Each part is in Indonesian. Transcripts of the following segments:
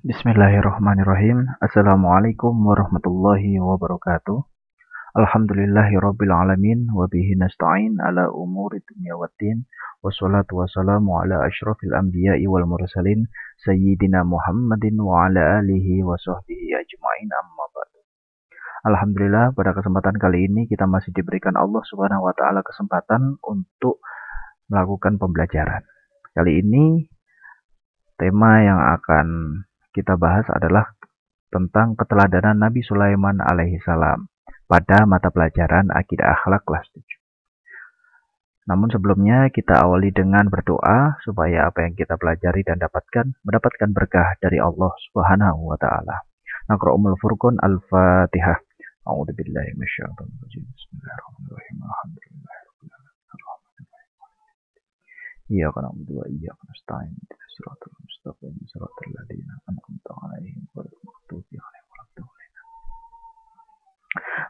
Bismillahirrahmanirrahim. Assalamualaikum warahmatullahi wabarakatuh. Alhamdulillahirabbil alamin wa bihi nasta'in ala umuri dunya waddin. Wassalatu wassalamu ala asyrafil anbiya'i wal mursalin sayyidina Muhammadin wa ala alihi wa sahbihi ajma'in amma ba'du. Alhamdulillah pada kesempatan kali ini kita masih diberikan Allah Subhanahu wa taala kesempatan untuk melakukan pembelajaran. Kali ini tema yang akan kita bahas adalah tentang keteladanan Nabi Sulaiman alaihi salam pada mata pelajaran Akidah Akhlak kelas 7. Namun sebelumnya kita awali dengan berdoa supaya apa yang kita pelajari dan mendapatkan berkah dari Allah Subhanahu wa taala. Naqra'ul Furqan Al-Fatihah. A'udzubillahi minasyaitonir rajim. Bismillahirrahmanirrahim. Alhamdulillahirabbil alamin. Iyyaka na'budu wa iyyaka nasta'in. Shiratal mustaqim shiratal ladzina an'amta 'alaihim ghairil maghdubi 'alaihim waladdallin.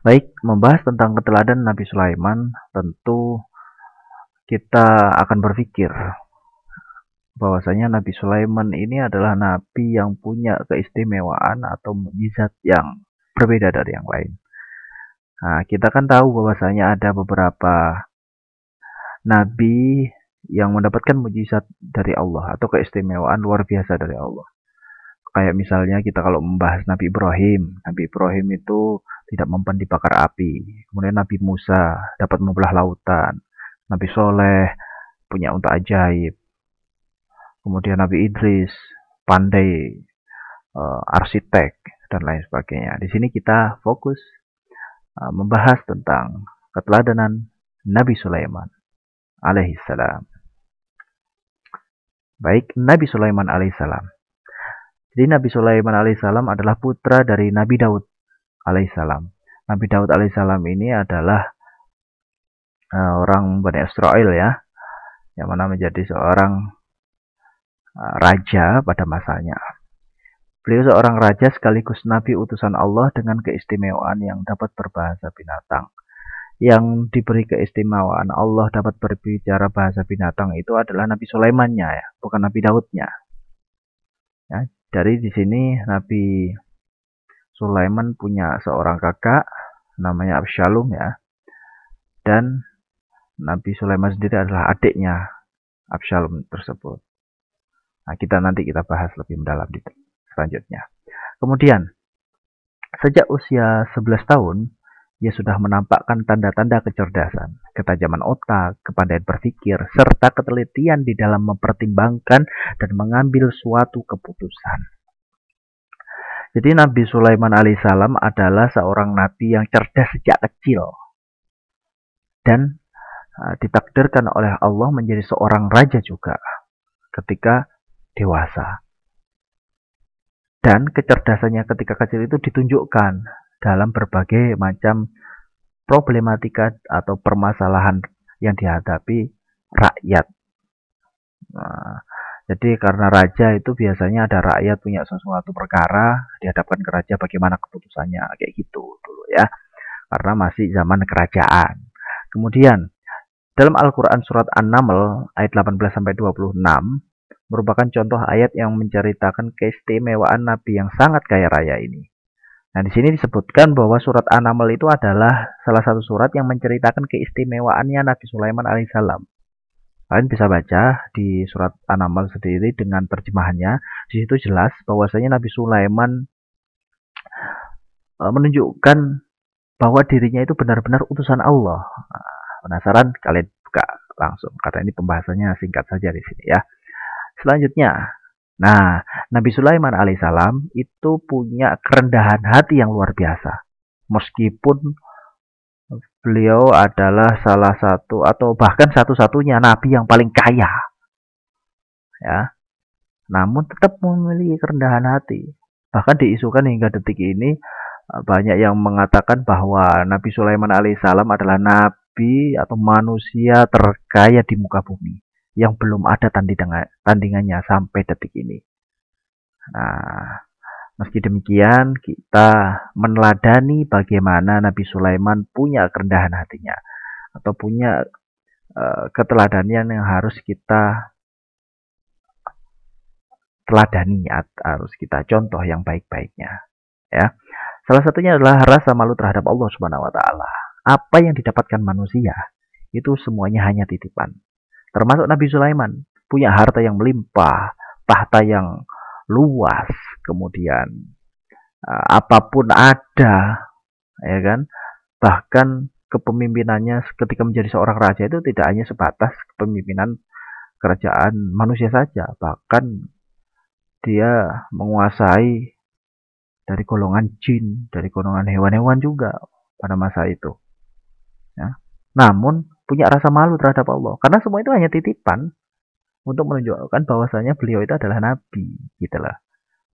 Baik, membahas tentang keteladanan Nabi Sulaiman, tentu kita akan berpikir bahwasanya Nabi Sulaiman ini adalah nabi yang punya keistimewaan atau mukjizat yang berbeda dari yang lain. Nah, kita kan tahu bahwasanya ada beberapa nabi yang mendapatkan mukjizat dari Allah atau keistimewaan luar biasa dari Allah. Kayak misalnya kita kalau membahas Nabi Ibrahim itu tidak mempan dibakar api. Kemudian Nabi Musa dapat membelah lautan. Nabi Soleh punya unta ajaib. Kemudian Nabi Idris pandai arsitek dan lain sebagainya. Di sini kita fokus membahas tentang keteladanan Nabi Sulaiman alaihissalam. Baik, Nabi Sulaiman alaihissalam. Jadi Nabi Sulaiman alaihissalam adalah putra dari Nabi Daud alaihissalam. Nabi Daud alaihissalam ini adalah orang Bani Israel ya, yang mana menjadi seorang raja pada masanya. Beliau seorang raja sekaligus nabi utusan Allah dengan keistimewaan yang dapat berbahasa binatang. Yang diberi keistimewaan Allah dapat berbicara bahasa binatang itu adalah Nabi Sulaimannya ya, bukan Nabi Daudnya. Ya, dari di sini Nabi Sulaiman punya seorang kakak namanya Absalom ya. Dan Nabi Sulaiman sendiri adalah adiknya Absalom tersebut. Nah, kita bahas lebih mendalam di selanjutnya. Kemudian, sejak usia 11 tahun, ia sudah menampakkan tanda-tanda kecerdasan, ketajaman otak, kepandaian berpikir, serta ketelitian di dalam mempertimbangkan dan mengambil suatu keputusan. Jadi Nabi Sulaiman alaihissalam adalah seorang nabi yang cerdas sejak kecil dan ditakdirkan oleh Allah menjadi seorang raja juga ketika dewasa. Dan kecerdasannya ketika kecil itu ditunjukkan dalam berbagai macam problematika atau permasalahan yang dihadapi rakyat. Nah, jadi karena raja itu biasanya ada rakyat punya sesuatu perkara, dihadapkan ke raja bagaimana keputusannya, kayak gitu dulu ya. Karena masih zaman kerajaan. Kemudian dalam Al-Quran surat An-Naml ayat 18-26 merupakan contoh ayat yang menceritakan keistimewaan Nabi yang sangat kaya raya ini. Nah, di sini disebutkan bahwa surat An-Naml itu adalah salah satu surat yang menceritakan keistimewaannya Nabi Sulaiman alaihissalam. Kalian bisa baca di surat An-Naml sendiri dengan terjemahannya. Di situ jelas bahwasanya Nabi Sulaiman menunjukkan bahwa dirinya itu benar-benar utusan Allah. Nah, penasaran? Kalian buka langsung. Karena ini pembahasannya singkat saja di sini ya. Selanjutnya, nah, Nabi Sulaiman alaihissalam itu punya kerendahan hati yang luar biasa. Meskipun beliau adalah salah satu atau bahkan satu-satunya nabi yang paling kaya. Ya. Namun tetap memiliki kerendahan hati. Bahkan diisukan hingga detik ini banyak yang mengatakan bahwa Nabi Sulaiman alaihissalam adalah nabi atau manusia terkaya di muka bumi yang belum ada tandingannya sampai detik ini. Nah, meski demikian kita meneladani bagaimana Nabi Sulaiman punya kerendahan hatinya atau punya keteladanian yang harus kita teladani, harus kita contoh yang baik-baiknya, ya. Salah satunya adalah rasa malu terhadap Allah Subhanahu wa taala. Apa yang didapatkan manusia itu semuanya hanya titipan. Termasuk Nabi Sulaiman, punya harta yang melimpah, tahta yang luas, kemudian apapun ada, ya kan? Bahkan kepemimpinannya ketika menjadi seorang raja itu tidak hanya sebatas kepemimpinan kerajaan manusia saja, bahkan dia menguasai dari golongan jin, dari golongan hewan-hewan juga pada masa itu. Ya. Namun punya rasa malu terhadap Allah, karena semua itu hanya titipan untuk menunjukkan bahwasanya beliau itu adalah nabi, gitulah.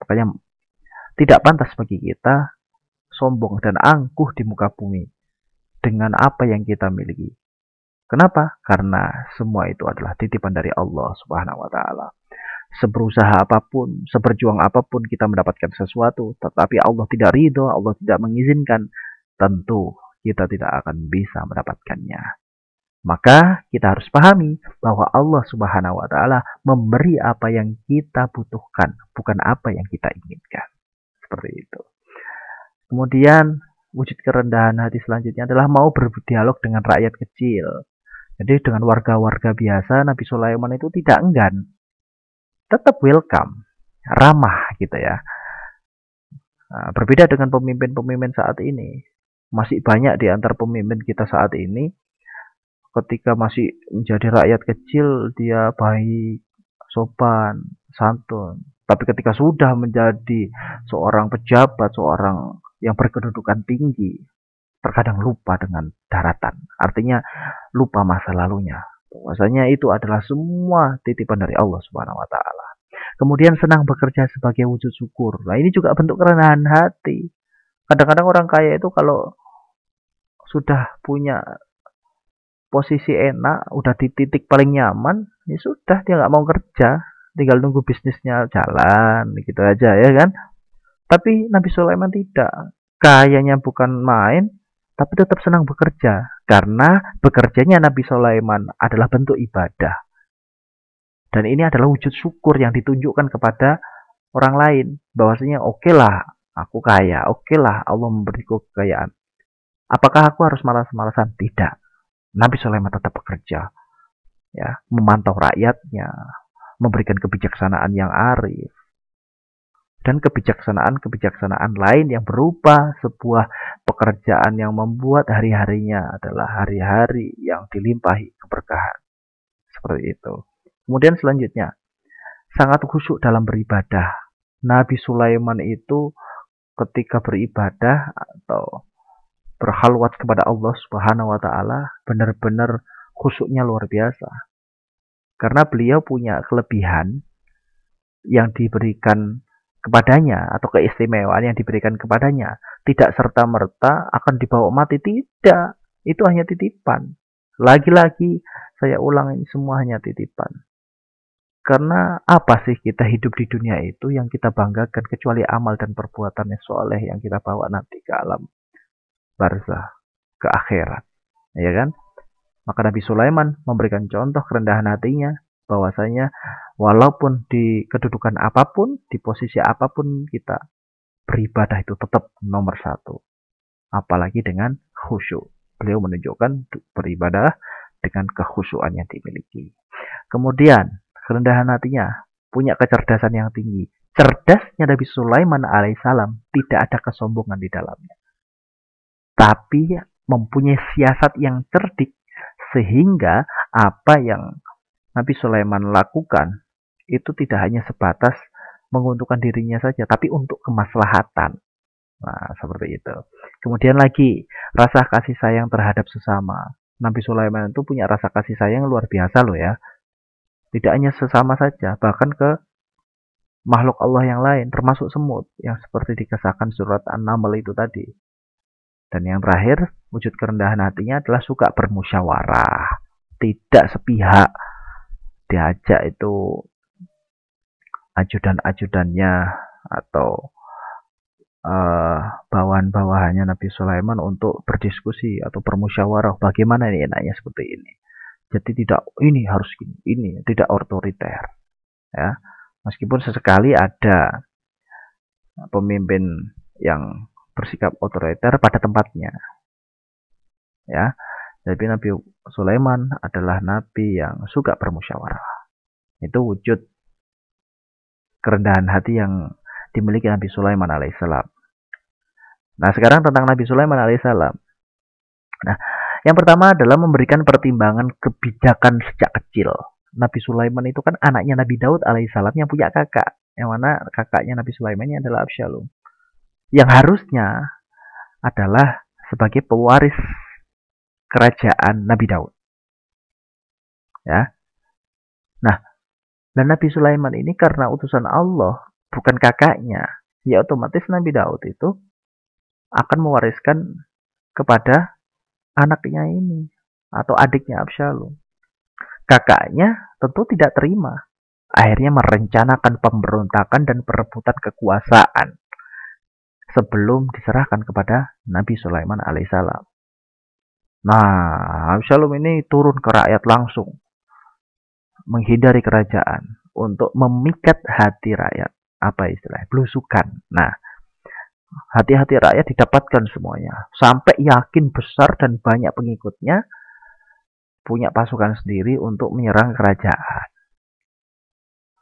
Makanya tidak pantas bagi kita sombong dan angkuh di muka bumi dengan apa yang kita miliki. Kenapa? Karena semua itu adalah titipan dari Allah Subhanahu wa taala. Seberusaha apapun, seberjuang apapun kita mendapatkan sesuatu, tetapi Allah tidak ridho, Allah tidak mengizinkan, tentu kita tidak akan bisa mendapatkannya. Maka kita harus pahami bahwa Allah Subhanahu wa taala memberi apa yang kita butuhkan, bukan apa yang kita inginkan. Seperti itu. Kemudian wujud kerendahan hati selanjutnya adalah mau berdialog dengan rakyat kecil. Jadi dengan warga-warga biasa, Nabi Sulaiman itu tidak enggan, tetap welcome, ramah gitu ya. Nah, berbeda dengan pemimpin-pemimpin saat ini. Masih banyak di antara pemimpin kita saat ini, ketika masih menjadi rakyat kecil, dia baik, sopan, santun. Tapi ketika sudah menjadi seorang pejabat, seorang yang berkedudukan tinggi, terkadang lupa dengan daratan. Artinya lupa masa lalunya. Bahwasanya itu adalah semua titipan dari Allah Subhanahu wa taala. Kemudian senang bekerja sebagai wujud syukur. Nah, ini juga bentuk kerendahan hati. Kadang-kadang orang kaya itu kalau sudah punya posisi enak, udah di titik paling nyaman, ya sudah dia nggak mau kerja, tinggal nunggu bisnisnya jalan, gitu aja ya kan. Tapi Nabi Sulaiman tidak. Kayanya bukan main, tapi tetap senang bekerja. Karena bekerjanya Nabi Sulaiman adalah bentuk ibadah. Dan ini adalah wujud syukur yang ditunjukkan kepada orang lain. Bahwasanya oke lah, aku kaya. Oke lah, Allah memberiku kekayaan. Apakah aku harus malas-malasan? Tidak. Nabi Sulaiman tetap bekerja. Ya, memantau rakyatnya. Memberikan kebijaksanaan yang arif. Dan kebijaksanaan-kebijaksanaan lain yang berupa sebuah pekerjaan yang membuat hari-harinya adalah hari-hari yang dilimpahi keberkahan. Seperti itu. Kemudian selanjutnya, sangat khusyuk dalam beribadah. Nabi Sulaiman itu ketika beribadah atau berhalwat kepada Allah Subhanahu wa taala benar-benar khusyuknya luar biasa. Karena beliau punya kelebihan yang diberikan kepadanya atau keistimewaan yang diberikan kepadanya tidak serta-merta akan dibawa mati, tidak. Itu hanya titipan. Lagi-lagi saya ulang, ini semua hanya titipan. Karena apa sih kita hidup di dunia itu yang kita banggakan kecuali amal dan perbuatan yang soleh yang kita bawa nanti ke alam barzah, ke akhirat, ya kan? Maka Nabi Sulaiman memberikan contoh kerendahan hatinya, bahwasanya walaupun di kedudukan apapun, di posisi apapun kita, beribadah itu tetap nomor satu. Apalagi dengan khusyuk. Beliau menunjukkan beribadah dengan kekhusyuan yang dimiliki. Kemudian kerendahan hatinya, punya kecerdasan yang tinggi. Cerdasnya Nabi Sulaiman alaihissalam tidak ada kesombongan di dalamnya. Tapi mempunyai siasat yang cerdik, sehingga apa yang Nabi Sulaiman lakukan itu tidak hanya sebatas menguntungkan dirinya saja, tapi untuk kemaslahatan. Nah, seperti itu. Kemudian lagi, rasa kasih sayang terhadap sesama. Nabi Sulaiman itu punya rasa kasih sayang luar biasa loh ya. Tidak hanya sesama saja, bahkan ke makhluk Allah yang lain, termasuk semut, yang seperti dikisahkan surat An-Naml itu tadi. Dan yang terakhir, wujud kerendahan hatinya adalah suka bermusyawarah. Tidak sepihak. Diajak itu ajudan-ajudannya atau bawahan-bawahannya Nabi Sulaiman untuk berdiskusi atau bermusyawarah bagaimana ini enaknya seperti ini. Jadi tidak ini harus ini tidak otoriter, ya. Meskipun sesekali ada pemimpin yang bersikap otoriter pada tempatnya, ya. Jadi Nabi Sulaiman adalah nabi yang suka bermusyawarah. Itu wujud kerendahan hati yang dimiliki Nabi Sulaiman alaihissalam. Nah, sekarang tentang Nabi Sulaiman alaihissalam. Nah, yang pertama adalah memberikan pertimbangan kebijakan sejak kecil. Nabi Sulaiman itu kan anaknya Nabi Daud alaihissalam yang punya kakak. Yang mana kakaknya Nabi Sulaiman ini adalah Absalom. Yang harusnya adalah sebagai pewaris kerajaan Nabi Daud. Ya. Nah, dan Nabi Sulaiman ini karena utusan Allah, bukan kakaknya, ya otomatis Nabi Daud itu akan mewariskan kepada anaknya ini atau adiknya Absalom. Kakaknya tentu tidak terima. Akhirnya merencanakan pemberontakan dan perebutan kekuasaan sebelum diserahkan kepada Nabi Sulaiman alaihissalam. Nah, Absalom ini turun ke rakyat langsung, menghindari kerajaan untuk memikat hati rakyat. Apa istilahnya? Belusukan. Nah, hati-hati rakyat didapatkan semuanya. Sampai yakin besar dan banyak pengikutnya, punya pasukan sendiri untuk menyerang kerajaan.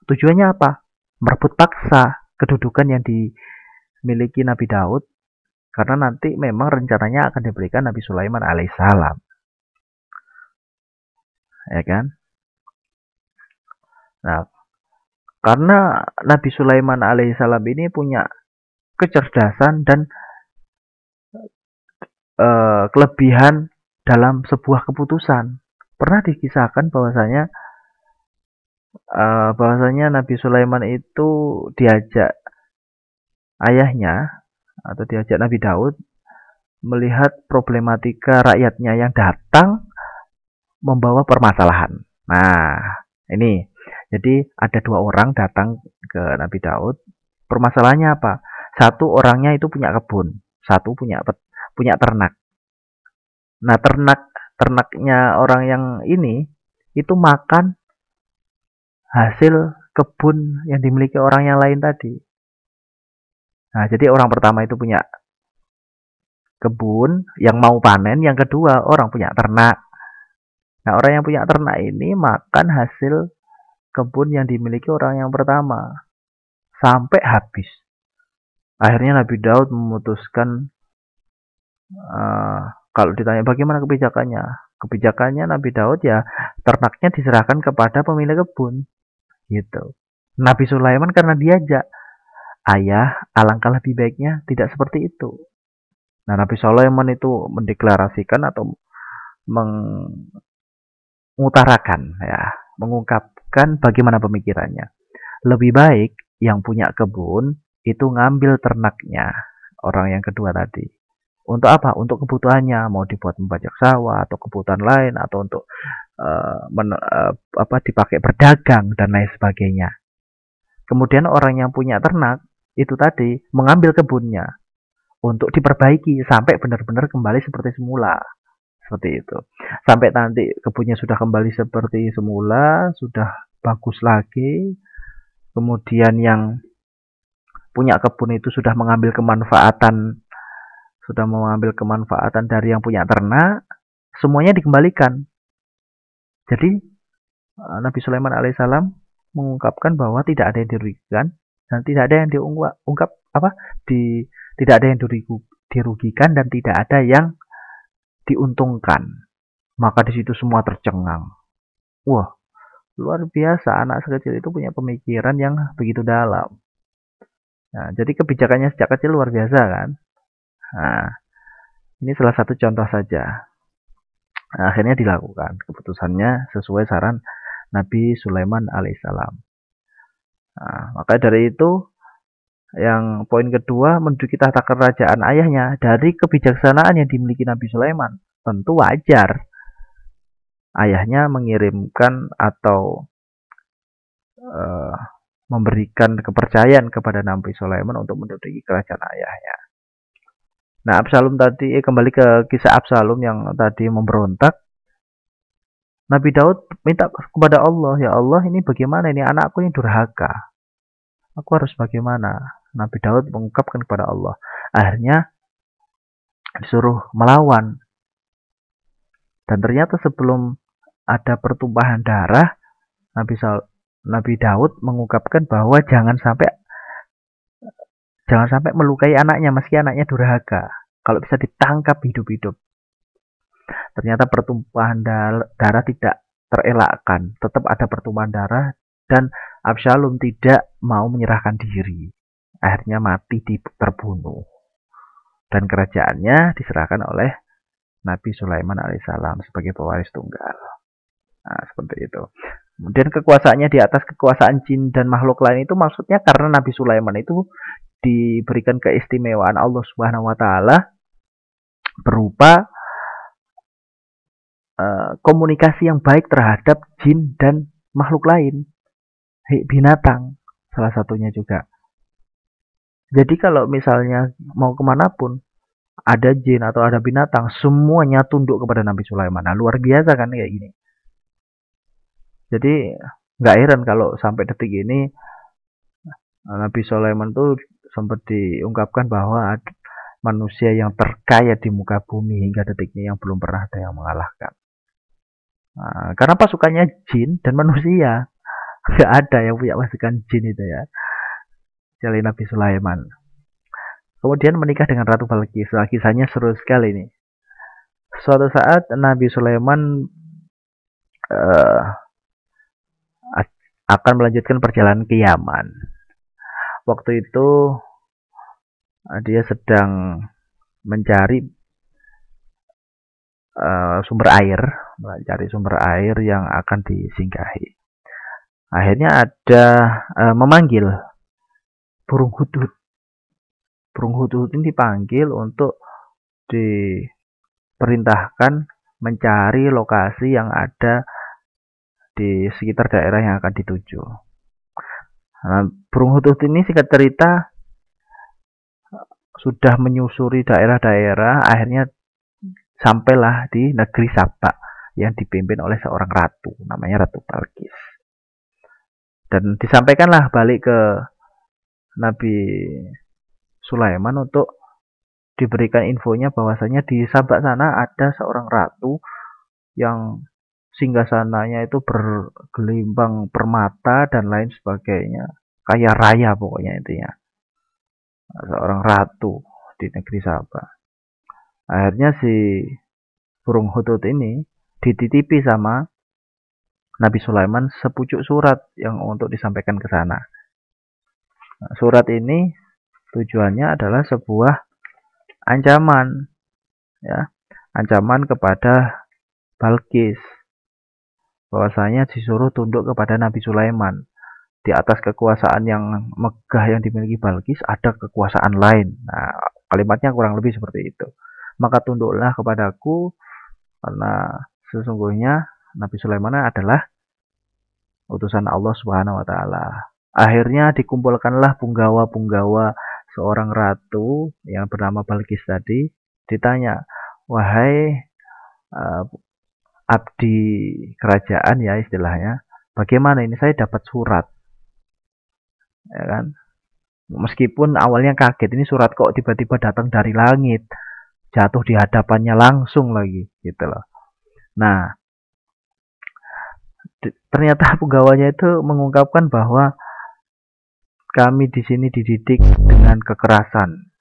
Tujuannya apa? Merebut paksa kedudukan yang dimiliki Nabi Daud, karena nanti memang rencananya akan diberikan Nabi Sulaiman alaihissalam. Ya kan? Nah, karena Nabi Sulaiman alaihissalam ini punya kecerdasan dan kelebihan dalam sebuah keputusan. Pernah dikisahkan bahwasanya Nabi Sulaiman itu diajak ayahnya atau diajak Nabi Daud melihat problematika rakyatnya yang datang membawa permasalahan. Nah, ini jadi ada dua orang datang ke Nabi Daud. Permasalahannya apa? Satu orangnya itu punya kebun, satu punya ternak. Nah, ternaknya orang yang ini itu makan hasil kebun yang dimiliki orang yang lain tadi. Nah, jadi orang pertama itu punya kebun yang mau panen, yang kedua orang punya ternak. Nah, orang yang punya ternak ini makan hasil kebun yang dimiliki orang yang pertama sampai habis. Akhirnya Nabi Daud memutuskan, kalau ditanya bagaimana kebijakannya Nabi Daud ya ternaknya diserahkan kepada pemilik kebun. Gitu. Nabi Sulaiman karena diajak, ayah, alangkah lebih baiknya tidak seperti itu. Nah, Nabi Sulaiman itu mendeklarasikan atau mengutarakan, ya, mengungkapkan bagaimana pemikirannya. Lebih baik yang punya kebun itu ngambil ternaknya orang yang kedua tadi. Untuk apa? Untuk kebutuhannya, mau dibuat membajak sawah atau kebutuhan lain atau untuk dipakai berdagang dan lain sebagainya. Kemudian orang yang punya ternak itu tadi mengambil kebunnya untuk diperbaiki sampai benar-benar kembali seperti semula. Seperti itu. Sampai nanti kebunnya sudah kembali seperti semula, sudah bagus lagi. Kemudian yang punya kebun itu sudah mengambil kemanfaatan dari yang punya ternak, semuanya dikembalikan. Jadi Nabi Sulaiman alaihissalam mengungkapkan bahwa tidak ada yang dirugikan dan tidak ada yang tidak ada yang dirugikan dan tidak ada yang diuntungkan. Maka di situ semua tercengang. Wah, luar biasa, anak sekecil itu punya pemikiran yang begitu dalam. Nah, jadi kebijakannya sejak kecil luar biasa kan. Nah, ini salah satu contoh saja. Nah, akhirnya dilakukan keputusannya sesuai saran Nabi Sulaiman alaihissalam. Nah, maka dari itu yang poin kedua, menduduki tahta kerajaan ayahnya dari kebijaksanaan yang dimiliki Nabi Sulaiman. Tentu wajar ayahnya mengirimkan atau memberikan kepercayaan kepada Nabi Sulaiman untuk menduduki kerajaan ayahnya. Nah, Absalom tadi kembali ke kisah Absalom yang tadi memberontak. Nabi Daud minta kepada Allah, ya Allah, ini bagaimana ini anakku ini durhaka. Aku harus bagaimana? Nabi Daud mengungkapkan kepada Allah. Akhirnya disuruh melawan. Dan ternyata sebelum ada pertumpahan darah, Nabi Daud mengungkapkan bahwa jangan sampai melukai anaknya meski anaknya durhaka. Kalau bisa ditangkap hidup-hidup. Ternyata pertumpahan darah tidak terelakkan. Tetap ada pertumpahan darah dan Absalom tidak mau menyerahkan diri. Akhirnya mati terbunuh. Dan kerajaannya diserahkan oleh Nabi Sulaiman alaihissalam sebagai pewaris tunggal. Nah, seperti itu. Kemudian kekuasaannya di atas kekuasaan jin dan makhluk lain itu maksudnya karena Nabi Sulaiman itu diberikan keistimewaan Allah Subhanahu wa taala berupa komunikasi yang baik terhadap jin dan makhluk lain, binatang salah satunya juga. Jadi kalau misalnya mau kemanapun ada jin atau ada binatang, semuanya tunduk kepada Nabi Sulaiman. Nah, luar biasa kan kayak gini. Jadi nggak heran kalau sampai detik ini Nabi Sulaiman tuh sempat diungkapkan bahwa manusia yang terkaya di muka bumi hingga detik ini yang belum pernah ada yang mengalahkan. Nah, karena pasukannya jin dan manusia, nggak ada yang punya pasukan jin itu ya. Kecuali Nabi Sulaiman. Kemudian menikah dengan Ratu Balkis. Kisahnya seru sekali nih. Suatu saat Nabi Sulaiman akan melanjutkan perjalanan ke Yaman. Waktu itu dia sedang mencari sumber air yang akan disinggahi. Akhirnya ada memanggil burung hudhud. Burung hudhud ini dipanggil untuk diperintahkan mencari lokasi yang ada di sekitar daerah yang akan dituju. Nah, burung hudhud ini singkat cerita sudah menyusuri daerah-daerah, akhirnya sampailah di negeri Saba yang dipimpin oleh seorang ratu, namanya Ratu Balkis. Dan disampaikanlah balik ke Nabi Sulaiman untuk diberikan infonya bahwasanya di Sabak sana ada seorang ratu yang singgasananya itu bergelimbang permata dan lain sebagainya, kaya raya pokoknya intinya. Seorang ratu di negeri Sabak. Akhirnya si burung hudhud ini dititipi sama Nabi Sulaiman sepucuk surat yang untuk disampaikan ke sana. Nah, surat ini tujuannya adalah sebuah ancaman, ya, ancaman kepada Balkis, bahwasanya disuruh tunduk kepada Nabi Sulaiman. Di atas kekuasaan yang megah yang dimiliki Balkis ada kekuasaan lain. Nah, kalimatnya kurang lebih seperti itu. Maka tunduklah kepadaku karena sesungguhnya Nabi Sulaiman adalah utusan Allah Subhanahu wa taala. Akhirnya dikumpulkanlah punggawa-punggawa seorang ratu yang bernama Balkis tadi, ditanya, "Wahai abdi kerajaan ya istilahnya, bagaimana ini saya dapat surat?" Ya kan? Meskipun awalnya kaget, ini surat kok tiba-tiba datang dari langit, jatuh di hadapannya langsung lagi, gitu loh. Nah, ternyata pegawainya itu mengungkapkan bahwa kami di sini dididik dengan kekerasan.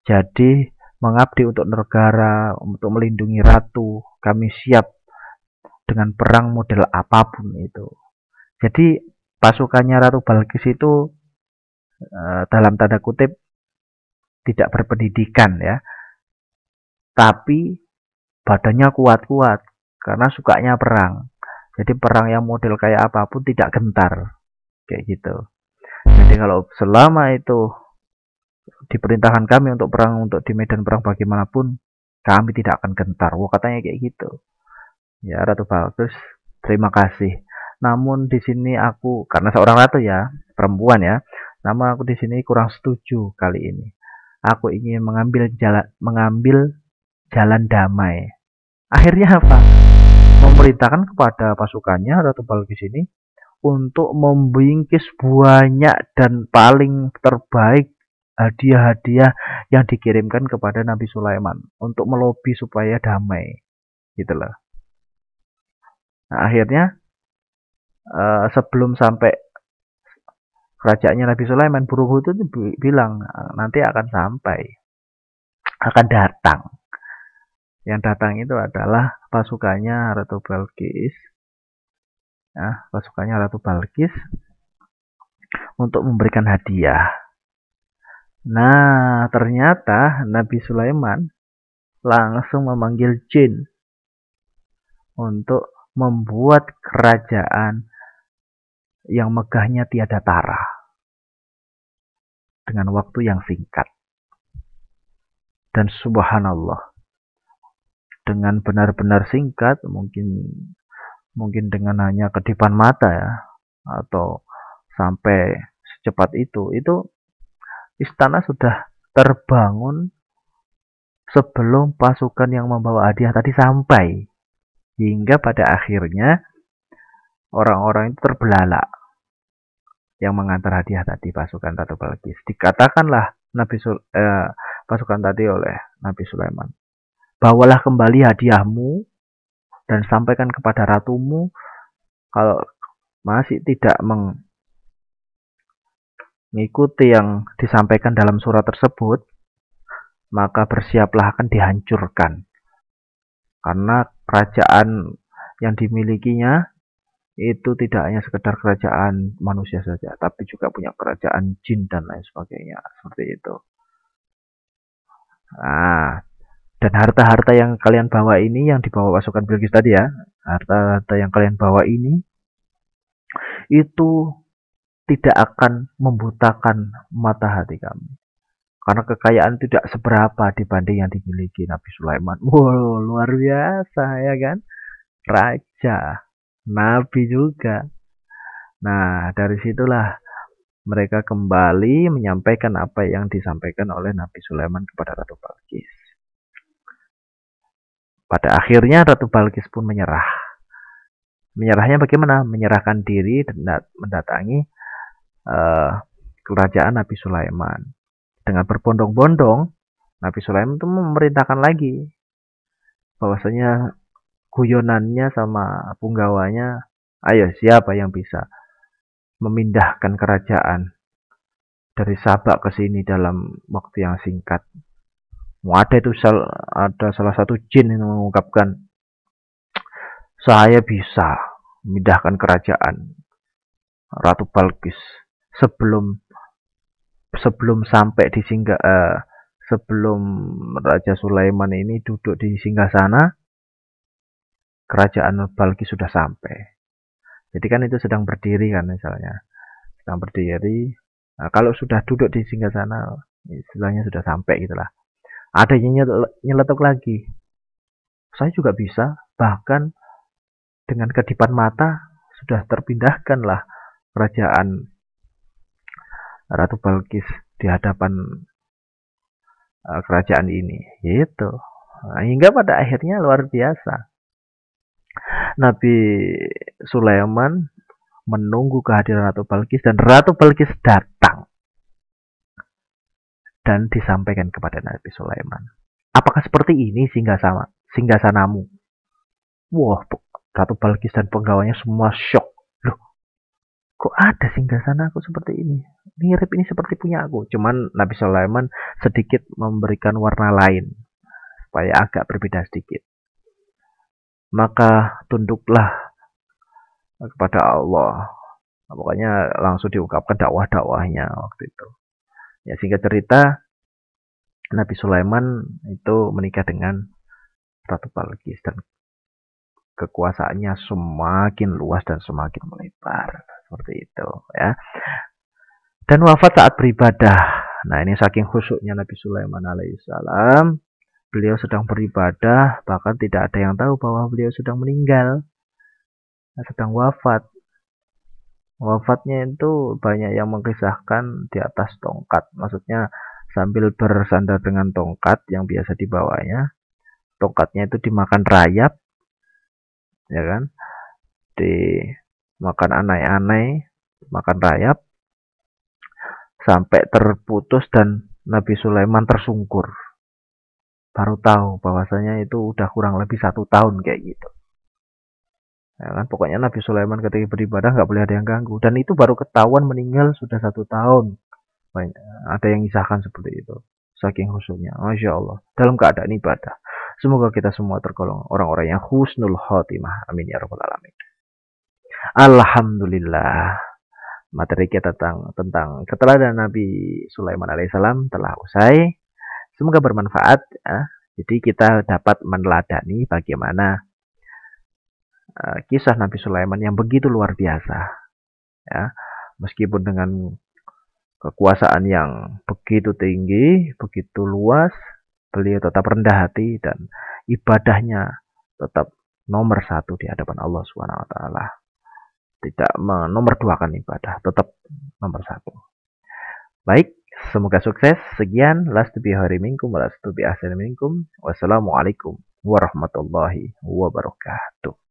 Jadi mengabdi untuk negara, untuk melindungi ratu, kami siap dengan perang model apapun itu. Jadi pasukannya Ratu Balkis itu dalam tanda kutip tidak berpendidikan ya, tapi badannya kuat-kuat karena sukanya perang. Jadi perang yang model kayak apapun tidak gentar, kayak gitu. Jadi kalau selama itu diperintahkan kami untuk perang, untuk di medan perang bagaimanapun, kami tidak akan gentar. Wah, katanya kayak gitu. Ya, Ratu Balkis, terima kasih. Namun di sini aku, karena seorang ratu ya, perempuan ya, namun aku di sini kurang setuju kali ini. Aku ingin mengambil jalan damai. Akhirnya apa? Memerintahkan kepada pasukannya Ratu Balkis ini untuk membingkis banyak dan paling terbaik hadiah-hadiah yang dikirimkan kepada Nabi Sulaiman untuk melobi supaya damai gitu loh. Nah, akhirnya sebelum sampai kerajaannya Nabi Sulaiman, burung Hut itu bilang nanti akan sampai, akan datang. Yang datang itu adalah pasukannya Ratu Balkis. Nah, pasukannya Ratu Balkis untuk memberikan hadiah. Nah, ternyata Nabi Sulaiman langsung memanggil jin untuk membuat kerajaan yang megahnya tiada tara dengan waktu yang singkat. Dan subhanallah, dengan benar-benar singkat, mungkin dengan hanya kedipan mata ya, atau sampai secepat itu istana sudah terbangun sebelum pasukan yang membawa hadiah tadi sampai. Hingga pada akhirnya orang-orang itu terbelalak yang mengantar hadiah tadi, pasukan Ratu Balkis. Dikatakanlah pasukan tadi oleh Nabi Sulaiman, bawalah kembali hadiahmu dan sampaikan kepada ratumu, kalau masih tidak mengikuti yang disampaikan dalam surat tersebut, maka bersiaplah akan dihancurkan. Karena kerajaan yang dimilikinya itu tidak hanya sekedar kerajaan manusia saja, tapi juga punya kerajaan jin dan lain sebagainya, seperti itu. Nah, dan harta-harta yang kalian bawa ini, yang dibawa pasukan Bilqis tadi ya, harta-harta yang kalian bawa ini itu tidak akan membutakan mata hati kami, karena kekayaan tidak seberapa dibanding yang dimiliki Nabi Sulaiman. Wow, luar biasa ya kan, raja, nabi juga. Nah, dari situlah mereka kembali menyampaikan apa yang disampaikan oleh Nabi Sulaiman kepada Ratu Balqis. Pada akhirnya Ratu Balqis pun menyerah. Menyerahnya bagaimana? Menyerahkan diri dan mendatangi kerajaan Nabi Sulaiman. Dengan berbondong-bondong, Nabi Sulaiman itu memerintahkan lagi bahwasanya guyonannya sama punggawanya, ayo siapa yang bisa memindahkan kerajaan dari Sabak ke sini dalam waktu yang singkat. Ada salah satu jin yang mengungkapkan, saya bisa memindahkan kerajaan Ratu Balqis sebelum sampai di sebelum Raja Sulaiman ini duduk di singgasana, kerajaan Balqis sudah sampai. Jadi kan itu sedang berdiri kan, misalnya sedang berdiri. Nah, kalau sudah duduk di singgasana, istilahnya sudah sampai gitulah. Ada yang nyeletuk lagi, saya juga bisa, bahkan dengan kedipan mata sudah terpindahkanlah kerajaan Ratu Balqis di hadapan kerajaan ini, gitu. Nah, hingga pada akhirnya luar biasa, Nabi Sulaiman menunggu kehadiran Ratu Balqis, dan Ratu Balqis datang dan disampaikan kepada Nabi Sulaiman, apakah seperti ini singgasanamu? Wah, Ratu Balqis dan penggawanya semua shock. Loh, kok ada singgasana aku seperti ini? Mirip ini seperti punya aku. Cuman Nabi Sulaiman sedikit memberikan warna lain supaya agak berbeda sedikit. Maka tunduklah kepada Allah. Pokoknya langsung diungkapkan dakwah-dakwahnya waktu itu. Ya, singkat cerita, Nabi Sulaiman itu menikah dengan Ratu Balqis dan kekuasaannya semakin luas dan semakin melebar, seperti itu ya. Dan wafat saat beribadah. Nah, ini saking khusyuknya Nabi Sulaiman alaihissalam, beliau sedang beribadah, bahkan tidak ada yang tahu bahwa beliau sedang meninggal, sedang wafat. Wafatnya itu banyak yang mengisahkan di atas tongkat, maksudnya sambil bersandar dengan tongkat yang biasa dibawanya. Tongkatnya itu dimakan rayap, ya kan? makan aneh-aneh, makan rayap, sampai terputus dan Nabi Sulaiman tersungkur. Baru tahu bahwasanya itu udah kurang lebih 1 tahun kayak gitu. Ya kan, pokoknya Nabi Sulaiman ketika beribadah nggak boleh ada yang ganggu. Dan itu baru ketahuan meninggal sudah 1 tahun. Banyak, ada yang kisahkan seperti itu. Saking khusyuknya, masya Allah. Dalam keadaan ibadah. Semoga kita semua tergolong orang-orang yang husnul khotimah. Amin ya rabbal alamin. Alhamdulillah. Materi kita tentang keteladanan Nabi Sulaiman alaihissalam telah usai. Semoga bermanfaat. Ya. Jadi kita dapat meneladani bagaimana kisah Nabi Sulaiman yang begitu luar biasa. Ya. Meskipun dengan kekuasaan yang begitu tinggi, begitu luas, beliau tetap rendah hati dan ibadahnya tetap nomor 1 di hadapan Allah Subhanahu wa taala. Tidak menomorduakan ibadah, tetap nomor 1. Baik, semoga sukses. Sekian, lastu bihari minkum wa lastu bi ahsani minkum. Wassalamualaikum warahmatullahi wabarakatuh.